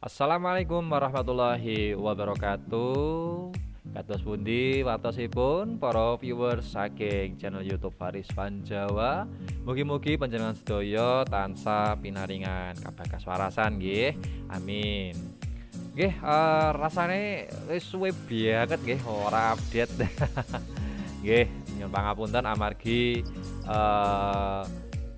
Assalamualaikum warahmatullahi wabarakatuh. Kados pundi watosipun para viewers saking channel YouTube Faris Panjawa. Mugi-mugi panjenengan sedaya tansah pinaringan kabagas warasan nggih. Amin. Nggih, rasane wis suwe banget nggih ora update. Nggih, nyuwun pangapunten amargi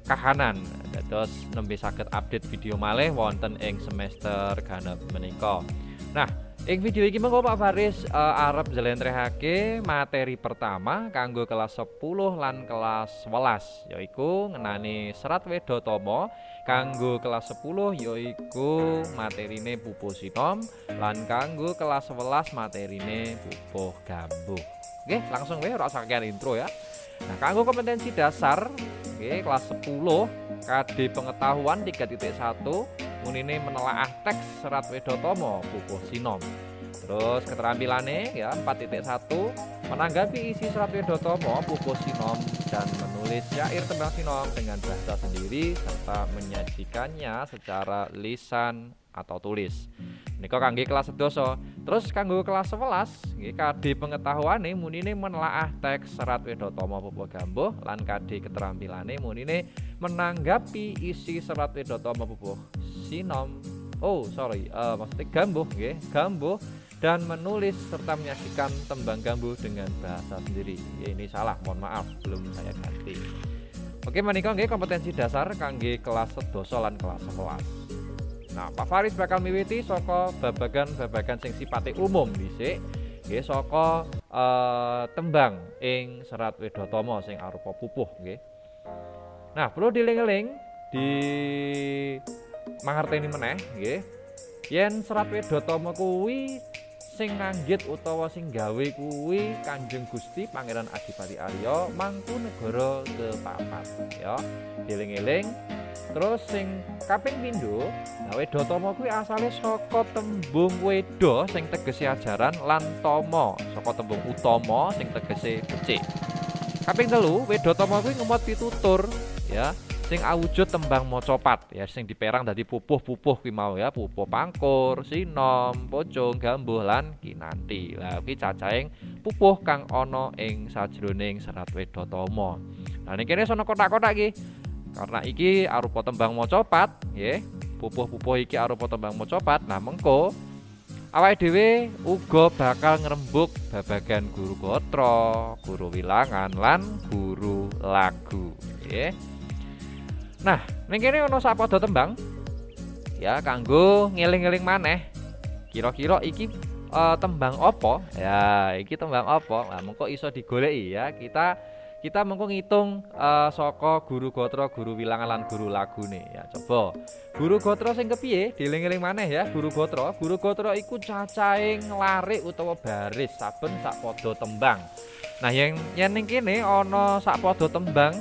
kahanan dados nembe saged update video malih wonten ing semester ganep menika. Nah, ing video iki mengko Pak Faris arep njlentrehake materi pertama kanggo kelas 10 lan kelas 11 yaiku ngenani Serat Wedotama. Kanggo kelas 10 yaiku materine pupuh sinom lan kanggo kelas 11 materine pupuh gambuh. Nggih, langsung wae ora usah intro ya. Nah, kanggo kompetensi dasar kelas 10 KD pengetahuan 3.1 munine menelaah teks Serat Wedotama pupuh sinom. Terus keterampilannya ya 4.1 menanggapi isi Serat Wedotama pupuh sinom dan menulis syair tembang sinom dengan bahasa sendiri serta menyajikannya secara lisan atau tulis. Nika kangge kelas sedoso. Terus kanggo kelas 11 nggih KD pengetahuane munine menelaah teks Serat Wedotama pupuh gambuh lan KD keterampilane munine menanggapi isi Serat Wedotama pupuh sinom. Maksudnya gambuh nggih, gambuh dan menulis serta menyajikan tembang gambuh dengan bahasa sendiri. Ini salah, mohon maaf, belum saya ganti. Oke, menika nggih kompetensi dasar kangge kelas sedoso lan kelas 11. Nah, Pak Faris bakal miwiti saka babagan sing sifatnya umum dhisik, nggih saka tembang ing Serat Wedotama sing arupa pupuh nggih. Nah, perlu dieling-eling di mangerteni meneh nggih. Yen Serat Wedotama kuwi sing nganggit utawa sing gawe kuwi Kanjeng Gusti Pangeran Adipati Arya Mangkunegara kepapat ya. Dieling-eling. Terus sing kaping pindho, nah Wedotama kuwi asale saka tembung weda sing tegese ajaran lan tama saka tembung utama sing tegese becik. Kaping telu, Wedotama kuwi ngemot pitutur ya, sing awujud tembang macapat ya, sing diperang dadi pupuh-pupuh kuwi mau ya, pupuh pangkur, sinom, pocong, gambuh lan kinanthi. Lah kuwi cacahing pupuh kang ana ing sajroning Serat Wedotama. Nah ning kene sono kotak-kotak iki. Karena iki arupa tembang macapat nggih, pupuh-pupuh iki arupa tembang macapat. Nah mengko awake dhewe uga bakal ngrembug babagan guru gatra, guru wilangan lan guru lagu nggih. Nah, ning kene ana sapada tembang ya kanggo ngeling-eling maneh. Kira-kira iki tembang apa? Ya, iki tembang apa? Nah, mengko iso digoleki ya. Kita mengko ngitung saka guru gatra, guru wilangan lan guru lagune ya. Coba. Guru gatra sing kepiye? Dieling-eling maneh ya, guru gatra. Guru gatra iku cacahing larik utawa baris saben sakpada tembang. Nah, yen ning kene ana sakpada tembang,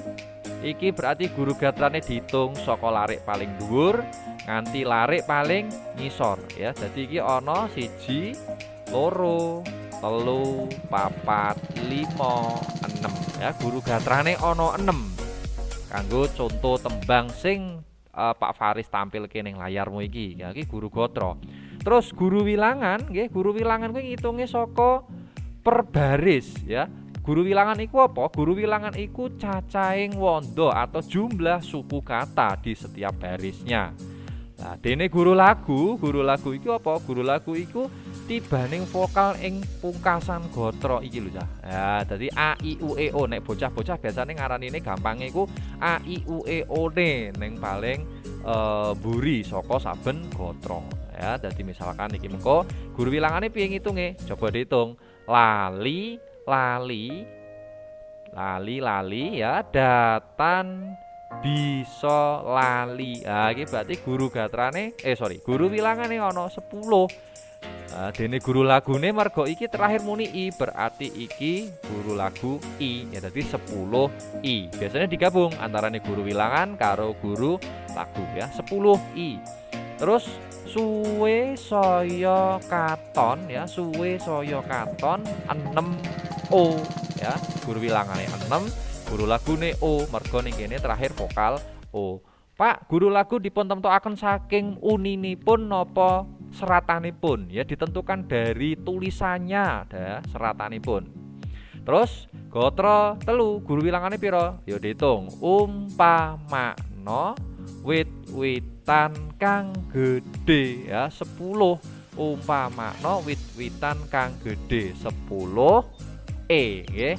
iki berarti guru gatrane diitung saka larik paling dhuwur nganti larik paling ngisor ya. Dadi iki ana 1, 2, 3, 4, 5, 6 ya. Guru gatrane ana 6. Kanggo contoh tembang sing Pak Faris tampilke ning layarmu iki. Ya iki guru gatra. Terus guru wilangan nggih, guru wilangan kuwi ngitunge saka per baris ya. Guru wilangan iku apa? Guru wilangan iku cacahing wanda atau jumlah suku kata di setiap barisnya. Nah, dene guru lagu iku apa? Guru lagu iku tibaning vokal ing pungkasan gatra iki lho, Cah. Ya, dadi A I U E O. Nek bocah-bocah biasane ngaranine gampange iku A I U E O ne ning paling mburi saka saben gatra. Ya, dadi misalkan iki mengko guru wilangane piye ngitunge? Coba diitung. Lali ya, datan bisa lali. Nah, iki berarti guru gatrane guru wilangane ana 10. Dene guru lagune mergo iki terakhir muni I, berarti iki guru lagu I. Ya dadi 10 I. Biasanya digabung antarane guru wilangan karo guru lagu ya, 10 I. Terus suwe saya katon ya, suwe saya katon 6 O ya, guru wilangane 6, guru lagune O, mergo ning kene terakhir vokal O. Pak, guru lagu dipun temtokaken saking uninipun napa seratanipun ya, ditentukan dari tulisannya ya, seratanipun. Terus gotra telu, guru wilangane pira? Ya diitung. Umpamana wit-witan kang gedhe ya 10. Umpamana wit-witan kang gedhe 10 nggih.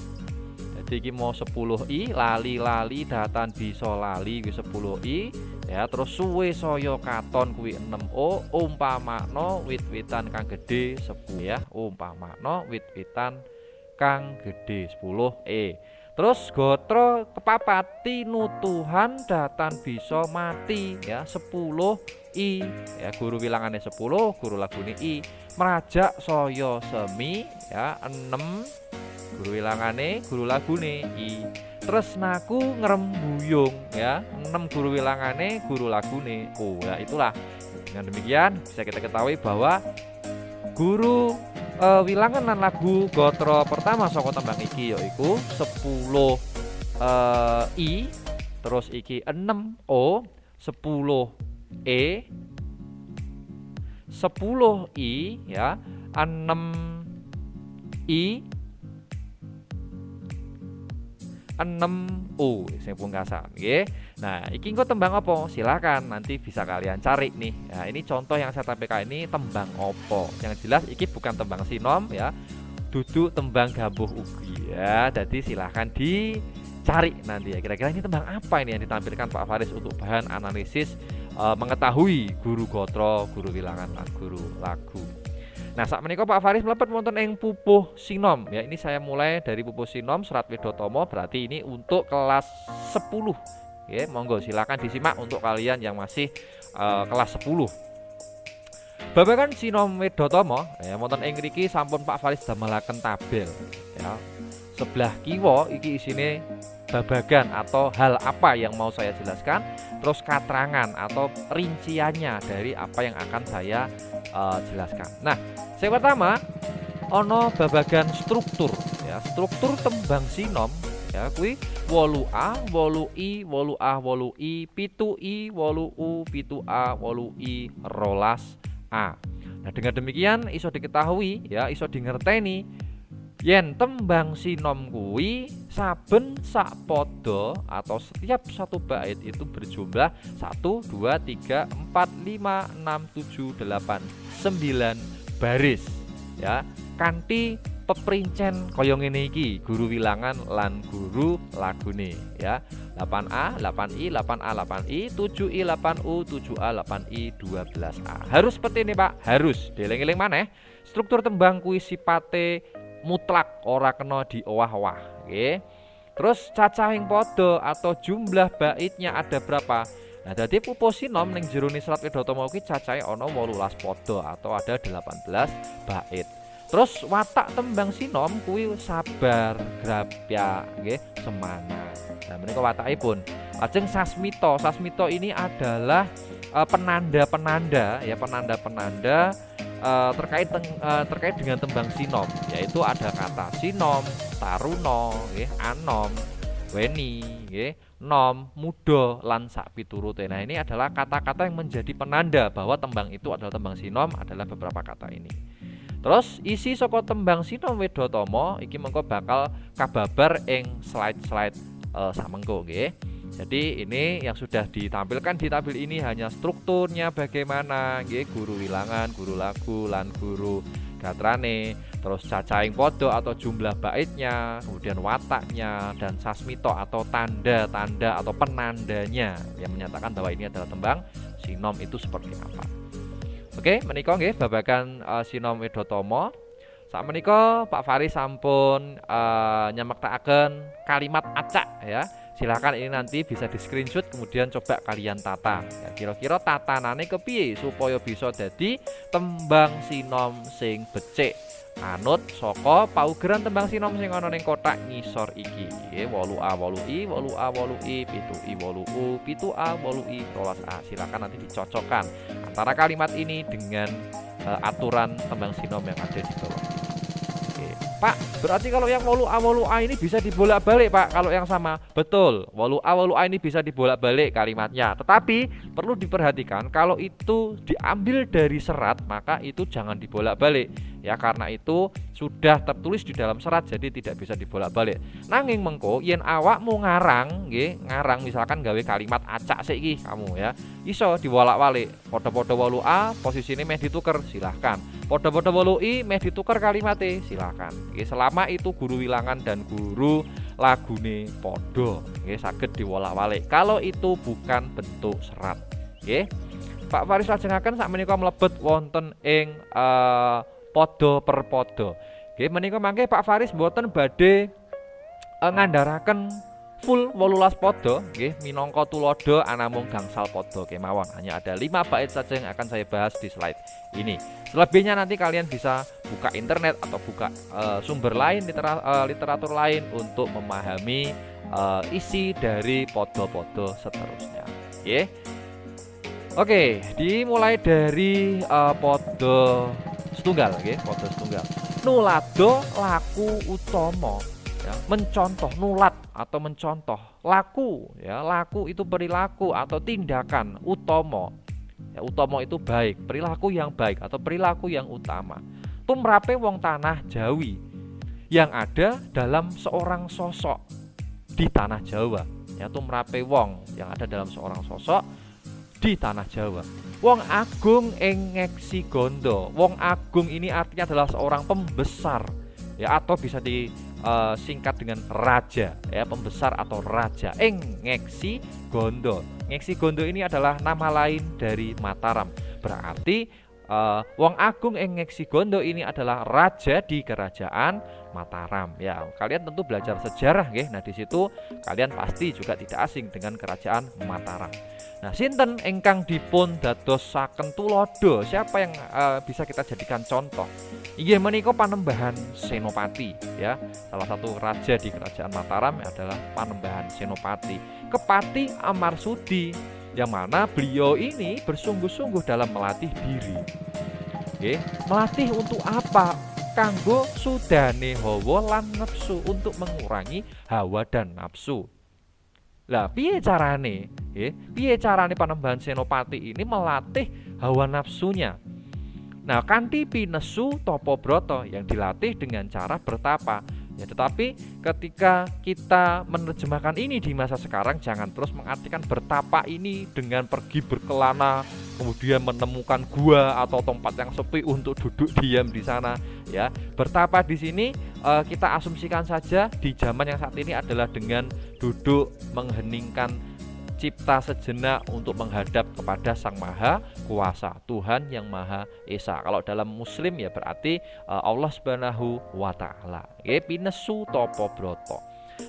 Dadi iki mau 10 i, lali-lali datan bisa lali kuwi 10 i ya. Terus suwe saya katon kuwi 6 o. Umpamana wit-witan kang gedhe 10 ya. Umpamana wit-witan kang gedhe 10 Terus gotra kepapat tinutuhan datan bisa mati ya 10 i ya, guru wilangane 10, guru lagune i. Merajak saya semi ya 6, guru wilangane, guru lagune i. Tresnaku ngrembuyung ya 6, guru wilangane, guru lagune o. Ya itulah. Dengan demikian bisa kita ketahui bahwa guru wilangan lan lagu gotra pertama saka tembang iki yaiku 10 i, terus iki 6 o, 10 e, 10 i ya, 6 i, 6 u sing pungkasan nggih. Nah, iki engko tembang apa? Silakan nanti bisa kalian cari nih. Nah, ini contoh yang saya tampilkan ini tembang opo. Yang jelas iki bukan tembang sinom ya. Duduk tembang gabuh ugi ya. Jadi silakan dicari nanti ya. Kira-kira ini tembang apa ini yang ditampilkan Pak Faris untuk bahan analisis mengetahui guru gotra, guru wilangan lan guru lagu. Nah, saat menika Pak Faris mlebet wonten ing pupuh sinom ya. Ini saya mulai dari pupuh sinom Serat Widatomo, berarti ini untuk kelas 10. Oke, monggo silakan disimak untuk kalian yang masih kelas 10. Babagan sinom Widatomo ya, wonten ing mriki sampun Pak Faris damelaken tabel ya. Sebelah kiwa iki isine babagan atau hal apa yang mau saya jelaskan, terus keterangan atau rinciannya dari apa yang akan saya jelaskan. Nah, yang pertama ono babagan struktur ya, struktur tembang sinom ya kuwi 8A, 8I, 8A, 8I, 7I, 8U, 7A, 8I, 12A. Nah, dengan demikian iso diketahui ya, iso dingerteni yen tembang sinom kuwi saben sakpada atau setiap satu bait itu berjumlah 1, 2, 3, 4, 5, 6, 7, 8, 9 baris ya, kanthi peprincen kaya ngene iki, guru wilangan lan guru lagune ya. 8A, 8I, 8A, 8I, 7I, 8U, 7A, 8I, 12A. Harus seperti ini, Pak. Harus. Dieling-eling maneh. Struktur tembang kuwi sipate mutlak, ora kena diowah-owah, nggih. Terus cacahing padha atau jumlah baitnya ada berapa? Nah, dadi pupuh sinom ning jerone Serat Widatomo kuwi cacahe ana 18 padha atau ada 18 bait. Terus watak tembang sinom kuwi sabar, grapya, nggih, semana. Nah, menika watakipun. Lajeng sasmita. Sasmita ini adalah penanda-penanda ya, penanda-penanda terkait dengan tembang sinom, yaitu ada kata sinom, taruna, nggih, anom, weni, nggih, nom, muda lan sak piturute. Nah, ini adalah kata-kata yang menjadi penanda bahwa tembang itu adalah tembang sinom, adalah beberapa kata ini. Terus isi saka tembang sinom Widatomo iki mengko bakal kababar ing slide-slide samengko nggih. Jadi ini yang sudah ditampilkan di tabel ini hanya strukturnya bagaimana nggih, guru wilangan, guru lagu lan guru gatrane, terus cacahing padha atau jumlah baitnya, kemudian wataknya dan sasmita atau tanda-tanda atau penandanya yang menyatakan bahwa ini adalah tembang sinom itu seperti apa. Oke, menika nggih babagan sinom Widatomo. Sak menika Pak Faris sampun nyemektakaken kalimat acak ya. Silakan ini nanti bisa di screenshot kemudian coba kalian tata. Ya, kira-kira tatanane kepiye supaya bisa dadi tembang sinom sing becik. Anut saka paugeran tembang sinom sing ana ning kotak ngisor iki. Nggih, 8A 8I, 8A 8I, 7I 8U, 7A 8I, 12A. Silakan nanti dicocokkan antara kalimat ini dengan aturan tembang sinom yang ada di bawah. Oke. Pak, berarti kalau yang 8A 8A ini bisa dibolak-balik, Pak, kalau yang sama. Betul, 8A 8A ini bisa dibolak-balik kalimatnya. Tetapi perlu diperhatikan kalau itu diambil dari serat, maka itu jangan dibolak-balik. Ya, karena itu sudah tertulis di dalam serat jadi tidak bisa dibolak-balik. Nanging mengko yen awakmu ngarang nggih, ngarang misalkan gawe kalimat acak sik iki kamu ya, iso diwolak-walik. Padha-padha 8A posisine meh dituker, silahkan. Padha-padha 8I meh dituker kalimatnya, silahkan. Nggih, selama itu guru wilangan dan guru lagune padha, nggih saged diwolak-walik. Kalau itu bukan bentuk serat. Nggih. Pak Faris lajengaken sakmenika mlebet wonten ing podo per podo. Nggih, menika mangke Pak Faris mboten badhe ngandharaken full 18 podo nggih minangka tulodo anamung gangsal podo kemawon. Hanya ada 5 bait saja yang akan saya bahas di slide ini. Selebihnya nanti kalian bisa buka internet atau buka sumber lain, literatur lain untuk memahami isi dari podo-podo seterusnya. Nggih. Oke, dimulai dari podo setunggal, okay? Podo setunggal. Nulado laku utama, ya, mencontoh nulat atau mencontoh laku, ya laku itu perilaku atau tindakan utama. Ya, utama itu baik, perilaku yang baik atau perilaku yang utama. Tumrape wong tanah Jawi yang ada dalam seorang sosok di tanah Jawa. Ya, tumrape wong yang ada dalam seorang sosok di tanah Jawa. Wong agung ing ngeksi gondo. Wong agung ini artinya adalah seorang pembesar, ya, atau bisa disingkat dengan raja, ya, pembesar atau raja. Ing ngeksi gondo. Ngeksi gondo ini adalah nama lain dari Mataram. Berarti wong agung ing ngeksi gondo ini adalah raja di kerajaan Mataram. Ya, kalian tentu belajar sejarah, nggih. Nah, di situ kalian pasti juga tidak asing dengan kerajaan Mataram. Nah, sinten ingkang dipun dadosaken tulodo? Siapa yang bisa kita jadikan contoh? Inggih menika Panembahan Senopati, ya. Salah satu raja di kerajaan Mataram adalah Panembahan Senopati. Kepati Amarsudi, yang mana beliau ini bersungguh-sungguh dalam melatih diri. Oke, melatih untuk apa? Kanggo sudane hawa lan nafsu, untuk mengurangi hawa dan nafsu. Lah, piye carane? Piye carane Panembahan Senopati ini melatih hawa nafsunya? Nah, kanthi pinesu topo broto, yang dilatih dengan cara bertapa. Ya, tetapi ketika kita menerjemahkan ini di masa sekarang, jangan terus mengartikan bertapa ini dengan pergi berkelana, kemudian menemukan gua atau tempat yang sepi untuk duduk diam di sana. Ya, bertapa di sini kita asumsikan saja di zaman yang saat ini adalah dengan duduk mengheningkan cipta sejenak untuk menghadap kepada Sang Maha Kuasa, Tuhan yang Maha Esa. Kalau dalam Muslim ya berarti Allah Subhanahu wa taala. Nggih, pinesu topo broto.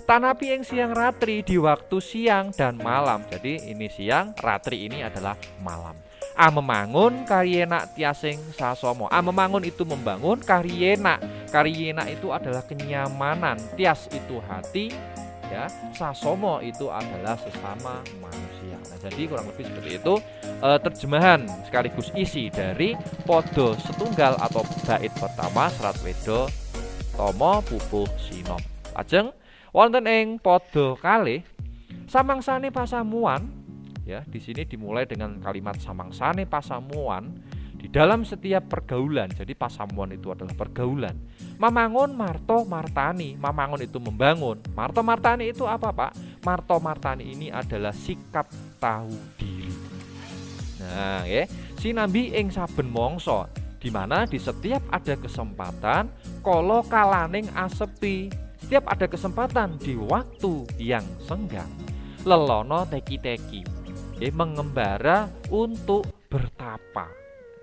Tanapi ing siang ratri, di waktu siang dan malam. Jadi ini siang, ratri ini adalah malam. Memangun karyenak tiasing sasomo. Memangun itu membangun, karyenak. Karyenak itu adalah kenyamanan, tias itu hati, ya, sasomo itu adalah sesama manusia. Nah, jadi kurang lebih seperti itu terjemahan sekaligus isi dari podo setunggal atau bait pertama serat Wedo Tomo pupuh sinom. Lajeng wonten ing podo kalih samangsane pasamuan, ya, di sini dimulai dengan kalimat samangsane pasamuan di dalam setiap pergaulan. Jadi pasamuan itu adalah pergaulan. Mamangun marto martani, mamangun itu membangun. Marto martani itu apa, Pak? Marto martani ini adalah sikap tahu diri. Nah, ya, sinambi ing saben mangsa, di mana di setiap ada kesempatan kala kalaning asepi, setiap ada kesempatan di waktu yang senggang. Lelono teki-teki, mengembara untuk bertapa.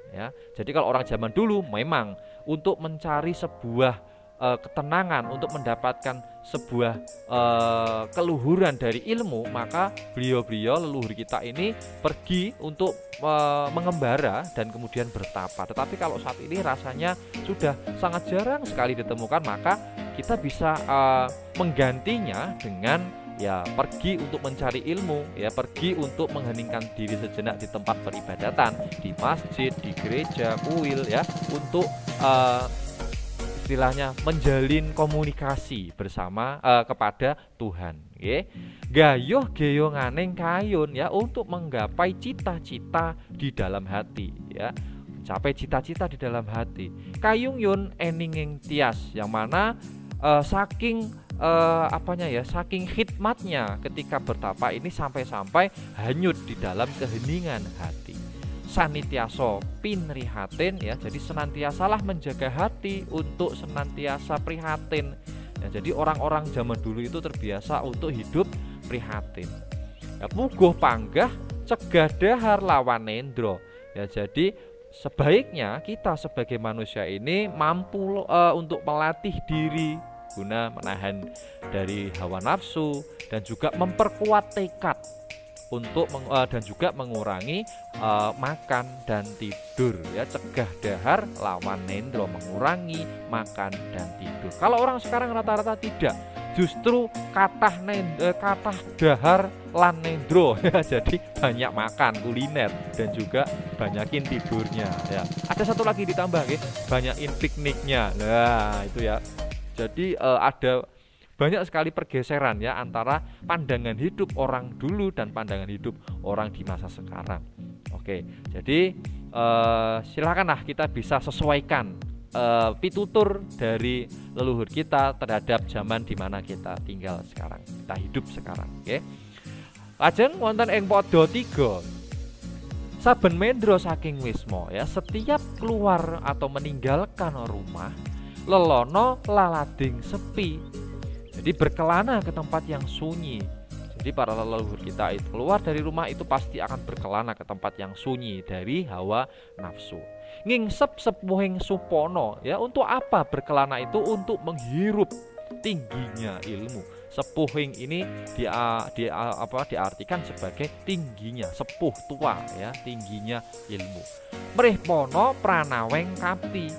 Ya, jadi kalau orang zaman dulu memang untuk mencari sebuah ketenangan, untuk mendapatkan sebuah keluhuran dari ilmu, maka beliau-beliau leluhur kita ini pergi untuk mengembara dan kemudian bertapa. Tetapi kalau saat ini rasanya sudah sangat jarang sekali ditemukan, maka kita bisa menggantinya dengan ya pergi untuk mencari ilmu, ya pergi untuk mengheningkan diri sejenak di tempat peribadatan, di masjid, di gereja, kuil, ya, untuk istilahnya menjalin komunikasi bersama kepada Tuhan, nggih. Gayuh geyonganing kayun, ya, untuk menggapai cita-cita di dalam hati, ya. Mencapai cita-cita di dalam hati. Kayung yun eninging tias, yang mana saking saking khidmatnya ketika bertapa ini sampai-sampai hanyut di dalam keheningan hati. Sanitiaso pinrihatin, ya, jadi senantiasalah menjaga hati untuk senantiasa prihatin, ya, jadi orang-orang zaman dulu itu terbiasa untuk hidup prihatin, ya. Puguh panggah cegah dahar lawan nendro, ya, jadi sebaiknya kita sebagai manusia ini mampu untuk melatih diri guna menahan dari hawa nafsu dan juga memperkuat tekad untuk dan juga mengurangi makan dan tidur, ya. Cegah dahar lawan nendro, mengurangi makan dan tidur. Kalau orang sekarang rata-rata tidak, justru katah dahar lan nendro, ya. Jadi banyak makan kuliner dan juga banyakin tidurnya, ya. Ada satu lagi ditambah, ya, banyakin pikniknya. Nah, itu, ya. Jadi ada banyak sekali pergeseran, ya, antara pandangan hidup orang dulu dan pandangan hidup orang di masa sekarang. Oke, jadi silakanlah kita bisa sesuaikan pitutur dari leluhur kita terhadap zaman di mana kita tinggal sekarang, kita hidup sekarang. Oke. Lajeng wonten ing pada 3. Saben mendro saking wisma, ya, setiap keluar atau meninggalkan rumah lelono lalading sepi. Jadi berkelana ke tempat yang sunyi. Jadi para leluhur kita itu keluar dari rumah itu pasti akan berkelana ke tempat yang sunyi dari hawa nafsu. Ngingsep sepuhing supono, ya, untuk apa berkelana itu? Untuk menghirup tingginya ilmu. Sepuhing ini diartikan sebagai tingginya, sepuh tua, ya, tingginya ilmu. Mrih pono pranaweng kapi,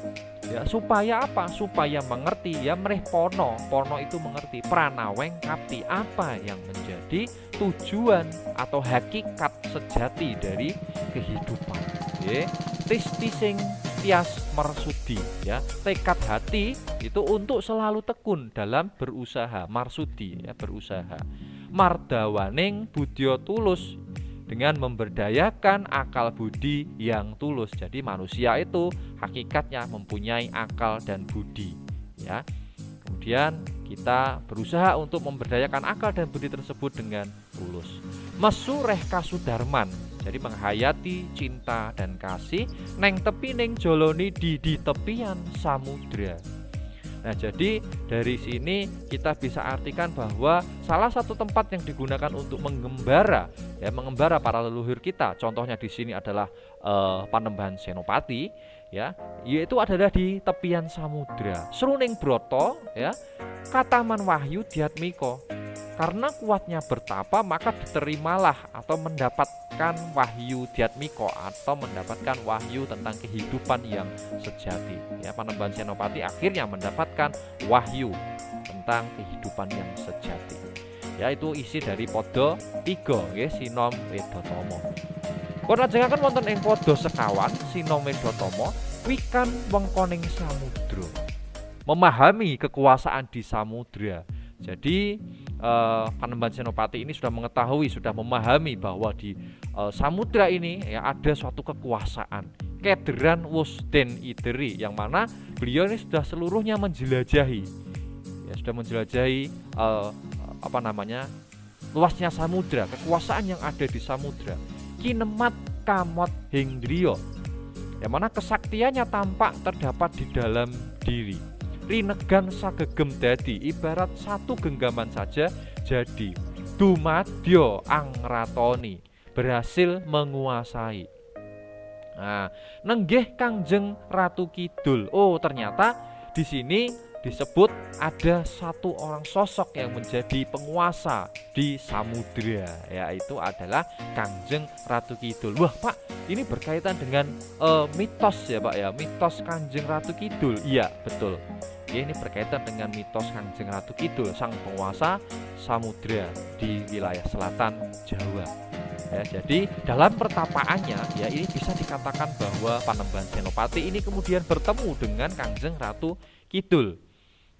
ya, supaya apa? Supaya mengerti, ya, mrih pono itu mengerti, pranaweng kapi, apa yang menjadi tujuan atau hakikat sejati dari kehidupan, ya. Tistising tias marsudi, ya, tekad hati itu untuk selalu tekun dalam berusaha, marsudi, ya, berusaha. Mardawaning budya tulus, dengan memberdayakan akal budi yang tulus. Jadi manusia itu hakikatnya mempunyai akal dan budi, ya. Kemudian kita berusaha untuk memberdayakan akal dan budi tersebut dengan tulus. Mesu reh kasudarman, jadi menghayati cinta dan kasih neng tepi neng joloni di tepian samudra. Nah, jadi dari sini kita bisa artikan bahwa salah satu tempat yang digunakan untuk mengembara, ya, mengembara para leluhur kita, contohnya di sini adalah Panembahan Senopati, ya, yaitu adalah di tepian samudra. Sruning broto, ya, kataman wahyu diatmiko. Karena kuatnya bertapa, maka diterimalah atau mendapatkan wahyu diatmiko, atau mendapatkan wahyu tentang kehidupan yang sejati, ya. Panembahan Senopati akhirnya mendapatkan wahyu tentang kehidupan yang sejati, ya. Itu isi dari pada 3, nggih, Sinom Wedhatama. Kulajengaken wonten ing pada sekawan Sinom Wedhatama, wikan wengkoning samudra, memahami kekuasaan di samudra. Jadi Panembahan Senopati ini sudah mengetahui, sudah memahami bahwa di samudra ini, ya, ada suatu kekuasaan. Kederan wusden ideri, yang mana beliau ini sudah seluruhnya menjelajahi, ya, sudah menjelajahi luasnya samudra, kekuasaan yang ada di samudra. Kinemat kamot hingdriyo, yang mana kesaktiannya tampak terdapat di dalam diri. Rinegan sagegem dadi, ibarat satu genggaman saja jadi. Dumadyo angratoni, berhasil menguasai. Nah, nenggih Kangjeng Ratu Kidul. Oh, ternyata di sini disebut ada satu orang sosok yang menjadi penguasa di samudra, yaitu adalah Kangjeng Ratu Kidul. Wah Pak, ini berkaitan dengan mitos ya Pak ya, mitos Kangjeng Ratu Kidul. Iya betul ya, ini berkaitan dengan mitos Kangjeng Ratu Kidul, sang penguasa samudra di wilayah selatan Jawa ya. Jadi dalam pertapaannya ya, ini bisa dikatakan bahwa Panembahan Senopati ini kemudian bertemu dengan Kangjeng Ratu Kidul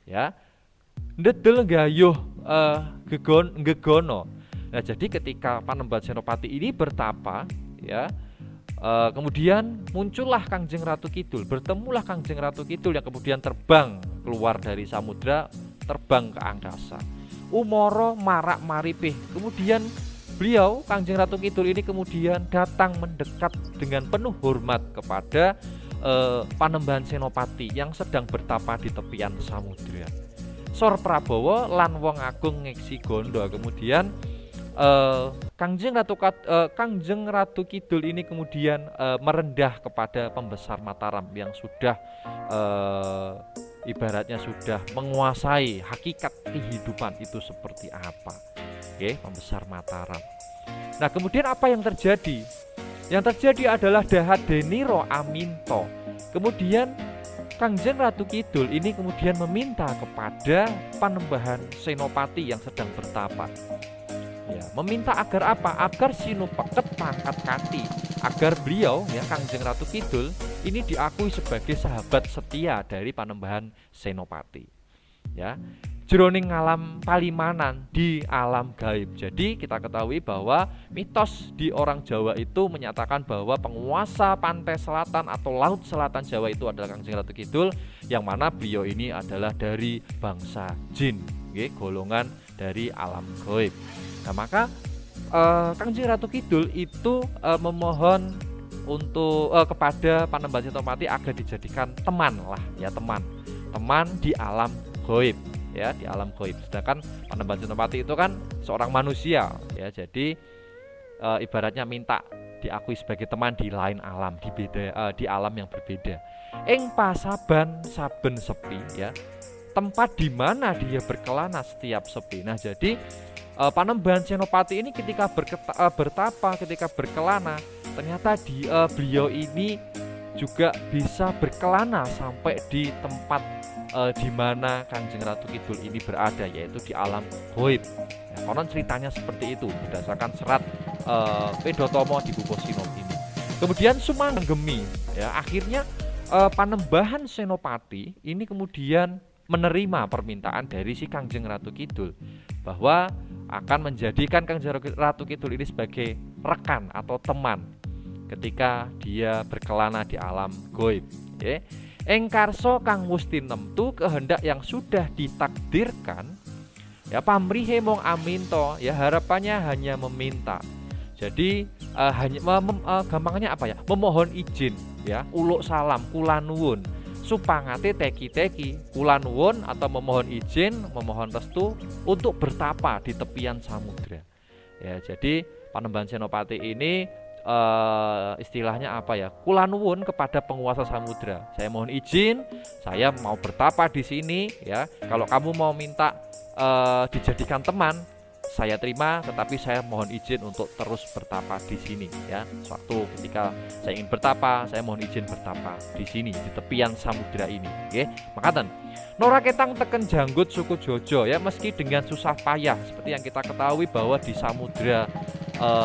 ya, ndedel gayuh gegono. Nah jadi ketika Panembahan Senopati ini bertapa ya, kemudian muncullah Kangjeng Ratu Kidul, bertemulah Kangjeng Ratu Kidul yang kemudian terbang keluar dari samudra, terbang ke angkasa. Umoro marak maripih, kemudian beliau Kangjeng Ratu Kidul ini kemudian datang mendekat dengan penuh hormat kepada Panembahan Senopati yang sedang bertapa di tepian samudra. Sor Prabowo lan wong agung ngeksi gondo. Kemudian Kangjeng Ratu Kidul ini kemudian merendah kepada pembesar Mataram yang sudah ibaratnya sudah menguasai hakikat kehidupan itu seperti apa. Oke, pembesar Mataram. Nah kemudian apa yang terjadi? Yang terjadi adalah Dahadeniro Aminto. Kemudian Kangjeng Ratu Kidul ini kemudian meminta kepada Panembahan Senopati yang sedang bertapa. Ya, meminta agar apa? Agar sinupeket pangkat kati, agar beliau ya Kangjeng Ratu Kidul ini diakui sebagai sahabat setia dari Panembahan Senopati. Ya. Jroning alam palimanan di alam gaib. Jadi kita ketahui bahwa mitos di orang Jawa itu menyatakan bahwa penguasa pantai selatan atau laut selatan Jawa itu adalah Kangjeng Ratu Kidul, yang mana beliau ini adalah dari bangsa jin, golongan dari alam gaib. Nah maka Kangjeng Ratu Kidul itu memohon untuk kepada Panembahan Senopati agar dijadikan teman lah ya, teman di alam gaib ya, di alam gaib. Sedangkan Panembahan Senopati itu kan seorang manusia ya, jadi ibaratnya minta diakui sebagai teman di lain alam, di alam yang berbeda. Ing pasaban saben sepi ya, tempat di mana dia berkelana setiap sepi. Nah jadi Panembahan Senopati ini ketika bertapa, ketika berkelana, ternyata beliau ini juga bisa berkelana sampai di tempat di mana Kangjeng Ratu Kidul ini berada, yaitu di alam gaib. Ya, konon ceritanya seperti itu berdasarkan serat Pedotomo di Pupuh Sinom ini. Kemudian sumanggemi, ya akhirnya Panembahan Senopati ini kemudian menerima permintaan dari si Kangjeng Ratu Kidul bahwa akan menjadikan Kangjeng Ratu Kidul ini sebagai rekan atau teman ketika dia berkelana di alam gaib. Ya. Engkarso kang wus tinemtu, kehendak yang sudah ditakdirkan ya, pamrihe mong aminto ya, harapannya hanya meminta. Jadi gampangnya apa ya, memohon izin ya, uluk salam kula nuwun supangate teki-teki kula nuwun, atau memohon izin, memohon restu untuk bertapa di tepian samudra ya. Jadi Panembahan Senopati ini istilahnya apa ya, kula nuwun kepada penguasa samudra, saya mohon izin, saya mau bertapa di sini ya. Kalau kamu mau minta dijadikan teman, saya terima, tetapi saya mohon izin untuk terus bertapa di sini ya. Suatu ketika saya ingin bertapa, saya mohon izin bertapa di sini di tepian samudra ini. Oke, makaten. Nora ketang teken janggut suku Jojo ya, meski dengan susah payah. Seperti yang kita ketahui bahwa di samudra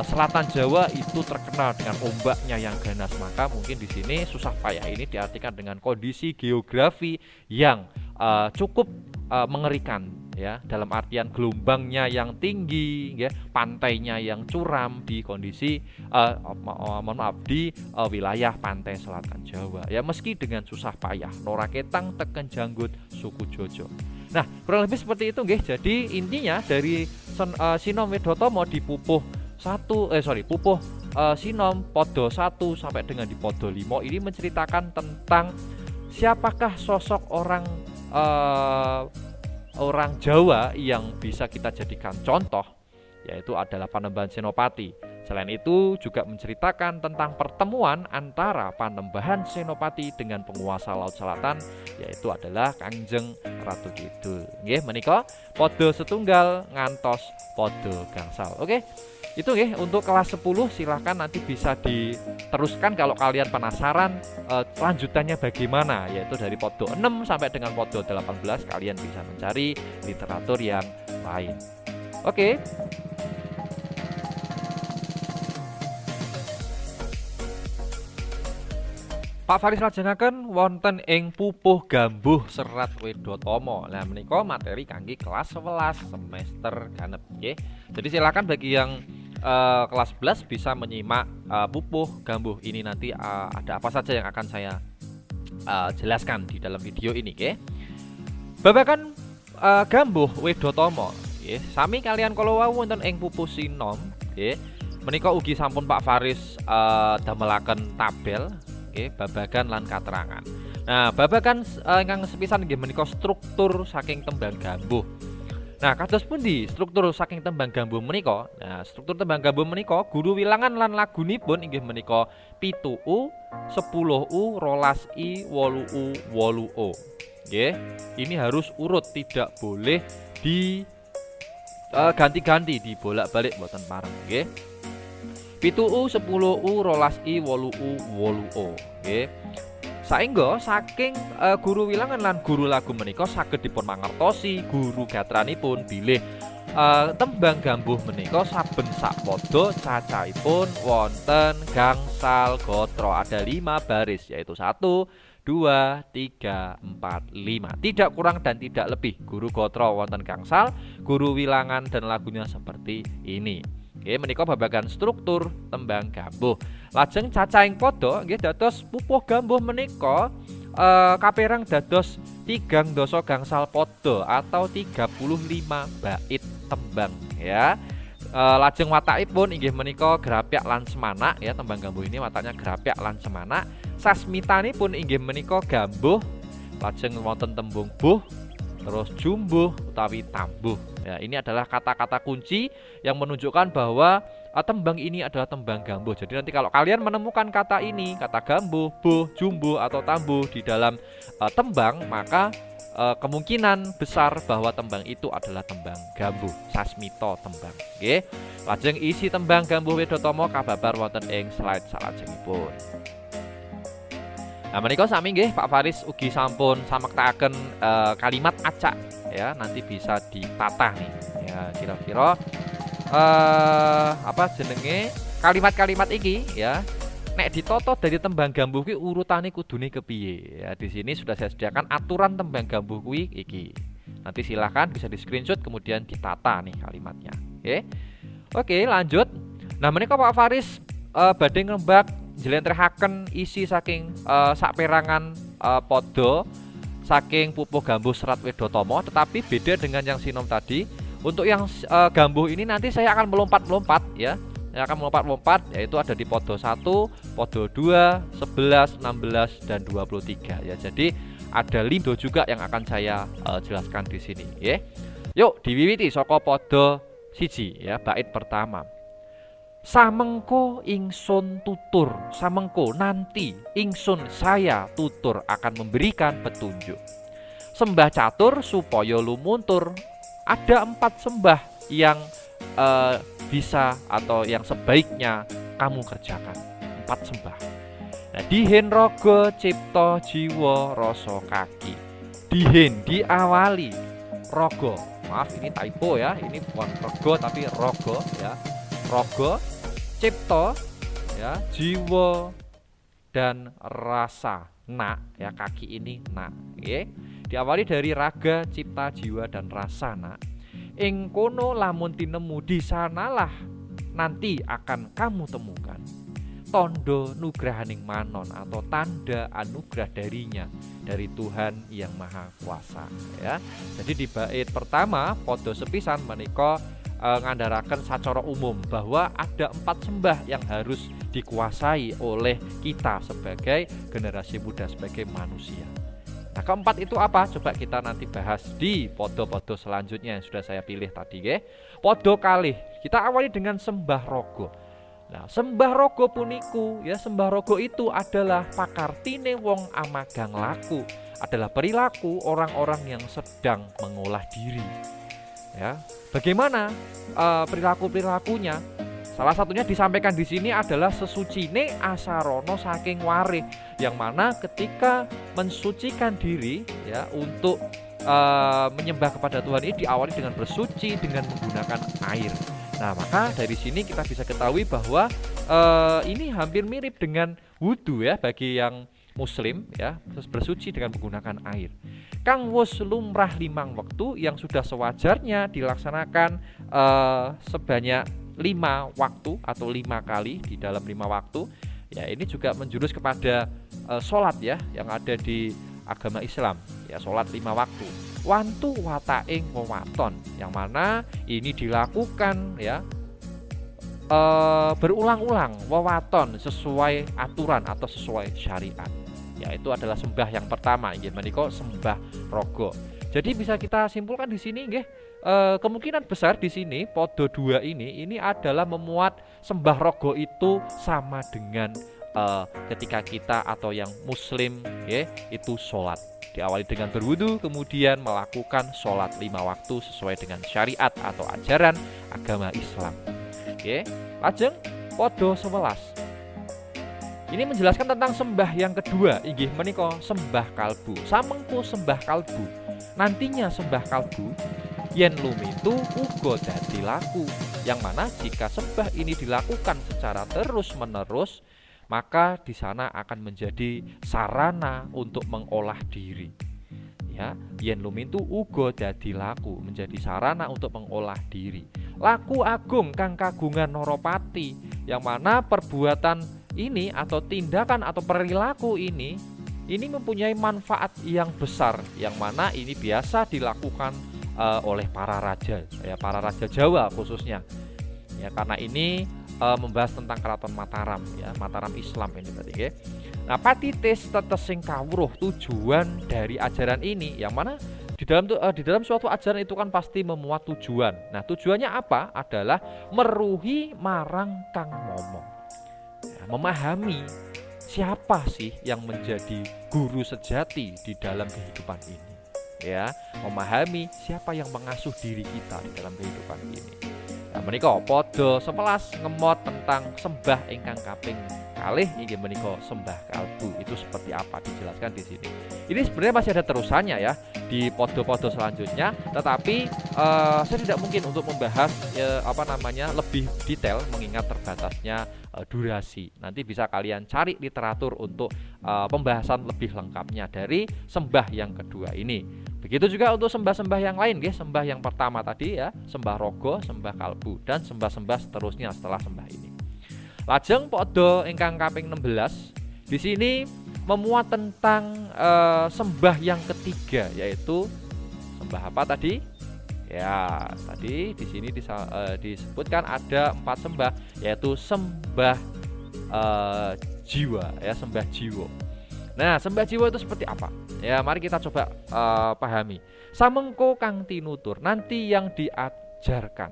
selatan Jawa itu terkenal dengan ombaknya yang ganas, maka mungkin di sini susah payah ini diartikan dengan kondisi geografi yang cukup mengerikan ya, dalam artian gelombangnya yang tinggi ya, pantainya yang curam di kondisi di wilayah pantai selatan Jawa ya, meski dengan susah payah. Nora ketang teken janggut suku Jojo. Nah kurang lebih seperti itu nggih. Jadi intinya dari Sinom Wedotomo di Pupuh Pupuh Sinom Podo 1 sampai dengan di Podo 5 ini menceritakan tentang siapakah sosok orang Jawa yang bisa kita jadikan contoh, yaitu adalah Panembahan Senopati. Selain itu juga menceritakan tentang pertemuan antara Panembahan Senopati dengan penguasa Laut Selatan, yaitu adalah Kangjeng Ratu Kidul. Nggih, menika padha setunggal ngantos padha gangsal. Oke. Itu nggih untuk kelas 10, silahkan nanti bisa diteruskan kalau kalian penasaran lanjutannya bagaimana, yaitu dari podo 6 sampai dengan podo 18 kalian bisa mencari literatur yang lain. Oke. Pak Faris lajengaken wonten ing Pupuh Gambuh Serat Wedotama. Nah, menika materi kangge kelas 11 semester genep nggih. Jadi silakan bagi yang kelas 11 bisa menyimak Pupuh Gambuh ini nanti ada apa saja yang akan saya jelaskan di dalam video ini nggih. Babagan Gambuh Wedotama nggih. Sami kalian kala wau wonten ing Pupuh Sinom nggih. Menika ugi sampun Pak Faris damelaken tabel babagan lan katerangan. Nah, babagan ingkang sepisan nggih menika struktur saking tembang gambuh. Nah, kados pundi struktur saking tembang gambuh menika? Nah, struktur tembang gambuh menika guru wilangan lan lagunipun inggih menika 7U, 10U, 12I, 8U, 8U. Nggih, ini harus urut, tidak boleh di ganti-ganti, dibolak-balik mboten pareng nggih. 7U, 10U, 12I, 8U, 8U. Nggih. Saengga saking guru wilangan lan guru lagu menika saged dipun mangertosi guru gatranipun bilih tembang gambuh menika saben sapada cacahipun wonten gangsal gatra, ada 5 baris yaitu 1, 2, 3, 4, 5. Tidak kurang dan tidak lebih. Guru gatra wonten gangsal, guru wilangan dan lagunya seperti ini. Nggih, menika babagan struktur tembang gambuh. Lajeng cacahing pada nggih dados pupuh gambuh menika kaperang dados 3 dasa gangsal pada atau 35 bait tembang ya. Lajeng watakipun inggih menika grapyak lan semanak ya, tembang gambuh ini wataknya grapyak lan semanak. Sasmitanipun inggih menika gambuh, lajeng wonten tembung buh, terus jumbuh utawi tambuh. Ya, ini adalah kata-kata kunci yang menunjukkan bahwa tembang ini adalah tembang gambuh. Jadi nanti kalau kalian menemukan kata ini, kata gambuh, buh, jumbuh atau tambuh di dalam tembang, maka kemungkinan besar bahwa tembang itu adalah tembang gambuh, sasmita tembang. Nggih. Lajeng isi tembang gambuh Wedotama kababar wonten ing slide salajengipun. Nah, menika sami nggih Pak Faris ugi sampun samektakaken kalimat acak ya, nanti bisa ditata nih ya, kira-kira apa jenenge kalimat-kalimat iki ya, nek ditoto dari tembang gambuh kuwi urutane kudune kepiye ya. Di sini sudah saya sediakan aturan tembang gambuh kuwi iki. Nanti silahkan bisa di screenshot kemudian ditata nih kalimatnya. Oke, lanjut. Nah, menika Pak Faris badhe ngrembak njlentrehaken isi saking saperangan pada saking pupuh gambuh Serat Wedotama, tetapi beda dengan yang sinom tadi. Untuk yang gambuh ini nanti saya akan melompat-lompat ya. Saya akan melompat-lompat, yaitu ada di podo 1, podo 2, 11, 16 dan 23 ya. Jadi ada 5 juga yang akan saya jelaskan di sini ya. Yuk diwiwiti saka podo 1 ya, bait pertama. Samengko ingsun tutur, samengko nanti ingsun saya tutur akan memberikan petunjuk. Sembah catur supaya lumuntur. Ada 4 sembah yang bisa atau yang sebaiknya kamu kerjakan. 4 sembah. Nah, dihen raga cipta jiwa rasa kaki. Dihen diawali raga. Maaf ini typo ya, ini bukan raga tapi raga ya. Raga cipta ya, jiwa dan rasa. Nak ya, kaki ini nak nggih. Diawali dari raga, cipta, jiwa dan rasa nak. Ing kono lamun tinemu di sanalah nanti akan kamu temukan tondo nugrahaning manon atau tanda anugerah darinya, dari Tuhan yang Maha Kuasa ya. Jadi di bait pertama podo sepisan menika ngandharaken sacara umum bahwa ada 4 sembah yang harus dikuasai oleh kita sebagai generasi muda, sebagai manusia. Nah, keempat itu apa? Coba kita nanti bahas di podo-podo selanjutnya yang sudah saya pilih tadi ya. Podo kalih, kita awali dengan sembah rogo. Nah, sembah raga puniku ya, sembah raga itu adalah pakartine wong amagang laku, adalah perilaku orang-orang yang sedang mengolah diri. Ya, bagaimana perilaku-perilakunya? Salah satunya disampaikan di sini adalah sesucine asarono saking warih, yang mana ketika mensucikan diri ya untuk menyembah kepada Tuhan ini diawali dengan bersuci dengan menggunakan air. Nah, maka dari sini kita bisa ketahui bahwa ini hampir mirip dengan wudhu ya bagi yang Muslim ya, bersuci dengan menggunakan air. Kang wus lumrah 5 waktu yang sudah sewajarnya dilaksanakan sebanyak 5 waktu atau 5 kali di dalam 5 waktu. Ya, ini juga menjurus kepada sholat ya yang ada di agama Islam ya, sholat 5 waktu. Wantu wataing wewaton, yang mana ini dilakukan ya berulang-ulang wewaton sesuai aturan atau sesuai syariat. Yaitu adalah sembah yang pertama nggih menika sembah raga. Jadi bisa kita simpulkan di sini nggih, kemungkinan besar di sini podo 2 ini adalah memuat sembah raga itu sama dengan ketika kita atau yang Muslim ya itu sholat. Diawali dengan berwudu, kemudian melakukan sholat 5 waktu sesuai dengan syariat atau ajaran agama Islam. Oke, lajeng podo 11. Ini menjelaskan tentang sembah yang kedua, inggih menika sembah kalbu. Samengko sembah kalbu. Nantinya sembah kalbu yen lumitu uga dadi laku. Yang mana jika sembah ini dilakukan secara terus-menerus, maka di sana akan menjadi sarana untuk mengolah diri. Ya, yen lumintu uga dadi laku, menjadi sarana untuk mengolah diri. Laku agung kang kagungan Naropati, yang mana perbuatan ini atau tindakan atau perilaku ini mempunyai manfaat yang besar, yang mana ini biasa dilakukan oleh para raja ya, para raja Jawa khususnya. Ya, karena ini membahas tentang Keraton Mataram ya, Mataram Islam ini berarti ya. Nah, patitis tetesing kawruh, tujuan dari ajaran ini yang mana di dalam suatu ajaran itu kan pasti memuat tujuan. Nah, tujuannya apa? Adalah meruhi marang kang momong. Ya, memahami siapa sih yang menjadi guru sejati di dalam kehidupan ini. Ya, memahami siapa yang mengasuh diri kita di dalam kehidupan ini. Nah, menika podo 11 ngemot tentang sembah ingkang kaping kalih inggih menika sembah kalbu. Itu seperti apa dijelaskan di sini. Ini sebenarnya masih ada terusannya ya di podo-podo selanjutnya, tetapi saya tidak mungkin untuk membahas lebih detail mengingat terbatasnya durasi. Nanti bisa kalian cari literatur untuk pembahasan lebih lengkapnya dari sembah yang kedua ini. Begitu juga untuk sembah-sembah yang lain, guys. Sembah yang pertama tadi ya, sembah rogo, sembah kalbu, dan sembah-sembah seterusnya setelah sembah ini. Lajeng podo ingkang kaping 16. Di sini memuat tentang sembah yang ketiga, yaitu sembah apa tadi? Ya, tadi di sini disebutkan ada 4 sembah, yaitu sembah jiwa, ya, sembah jiwa. Nah, sembah jiwa itu seperti apa? Ya, mari kita coba pahami. Samengko kang tinutur, nanti yang diajarkan.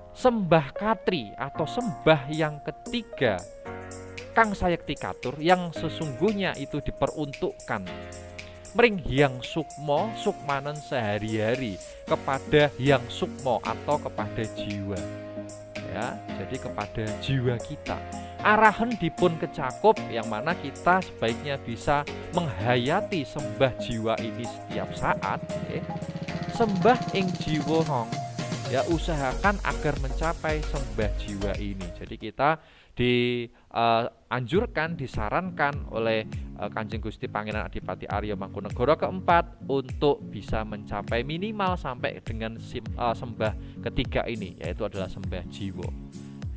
Sembah katri atau sembah yang ketiga, kang sayekti katur, yang sesungguhnya itu diperuntukkan mring hyang sukmo, sukmanen sehari-hari, kepada hyang sukmo atau kepada jiwa. Ya, jadi kepada jiwa kita. Arahan dipun kecakup, yang mana kita sebaiknya bisa menghayati sembah jiwa ini setiap saat ya. Sembah ing jiwa hong, ya, usahakan agar mencapai sembah jiwa ini. Jadi kita dianjurkan, disarankan oleh Kanjeng Gusti Pangeran Adipati Arya Mangkunegara keempat untuk bisa mencapai minimal sampai dengan sembah ketiga ini, yaitu adalah sembah jiwa.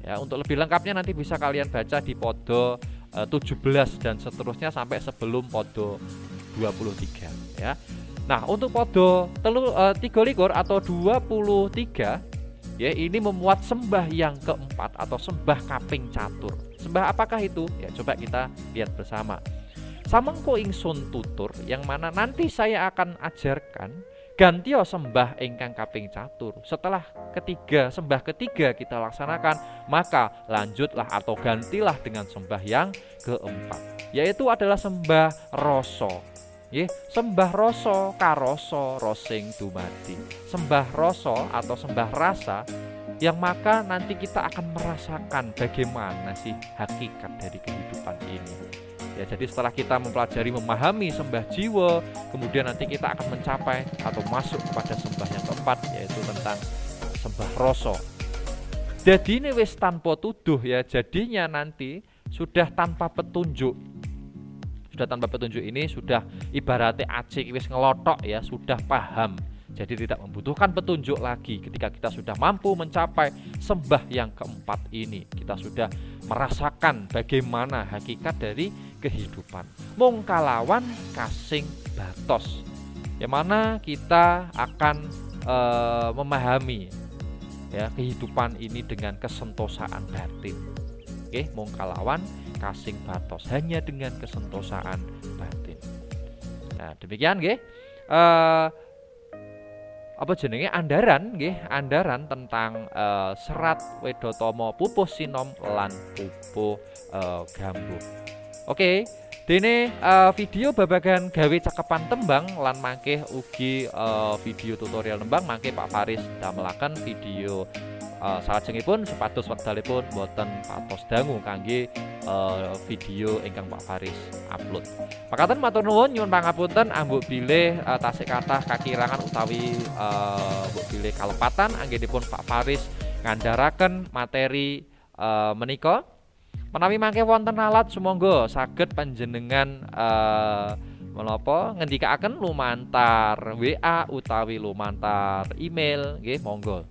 Ya, untuk lebih lengkapnya nanti bisa kalian baca di podo 17 dan seterusnya sampai sebelum podo 23 ya. Nah, untuk podo 23 atau 23 ya, ini memuat sembah yang keempat atau sembah kaping catur. Sembah apakah itu? Ya, coba kita lihat bersama. Samengko ingsun tutur, yang mana nanti saya akan ajarkan Gantio sembah ingkang kaping catur. Setelah sembah ketiga kita laksanakan, maka lanjutlah atau gantilah dengan sembah yang keempat, yaitu adalah sembah rasa. Sembah rasa karoso rosing dumadi. Sembah rasa atau sembah rasa, yang maka nanti kita akan merasakan bagaimana sih hakikat dari kehidupan ini. Ya, jadi setelah kita mempelajari, memahami sembah jiwa, kemudian nanti kita akan mencapai atau masuk kepada sembah yang keempat, yaitu tentang sembah rasa. Jadi ini wis tanpa tuduh ya, jadinya nanti sudah tanpa petunjuk. Sudah tanpa petunjuk ini sudah ibaratnya acik wis ngelotok ya, sudah paham. Jadi tidak membutuhkan petunjuk lagi ketika kita sudah mampu mencapai sembah yang keempat ini. Kita sudah merasakan bagaimana hakikat dari kehidupan. Mung kalawan kasing batos, yang mana kita akan memahami ya kehidupan ini dengan kesentosaan batin. Mung kalawan kasing batos, hanya dengan kesentosaan batin. Nah, demikian apa jenenge andaran tentang serat Wedotama pupuh sinom lan pupuh gambuh. Oke, dene video babagan gawe cakepan tembang lan mangke ugi video tutorial tembang mangke Pak Faris damelaken video salajengipun supados wekdalipun boten patos dangu kangge video ingkang Pak Faris upload. Makaten matur nuwun, nyuwun pangapunten ambuk bilih tasih kathah kakirangan utawi mbok bilih kalepatan anggenipun Pak Faris ngandharaken materi menika. Menawi mangke wonten alat sumangga saged panjenengan menapa ngendikaaken lumantar WA utawi lumantar email nggih monggo.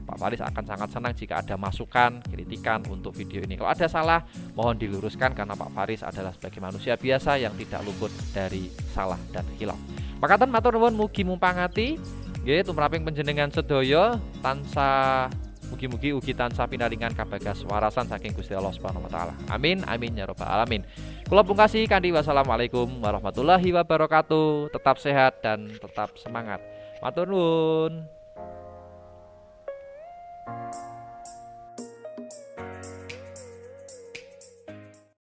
Pak Faris akan sangat senang jika ada masukan, kritikan untuk video ini. Kalau ada salah, mohon diluruskan karena Pak Faris adalah sebagai manusia biasa yang tidak luput dari salah dan hilaf. Makaten matur nuwun mugi mumpangati nggih tumraping panjenengan sedaya tansah mugi-mugi ugi tansah pinaringan kabagas warasan saking Gusti Allah Subhanahu wa taala. Amin amin ya rabbal alamin. Kula pungkasi kanthi wassalamualaikum warahmatullahi wabarakatuh. Tetap sehat dan tetap semangat. Matur nuwun.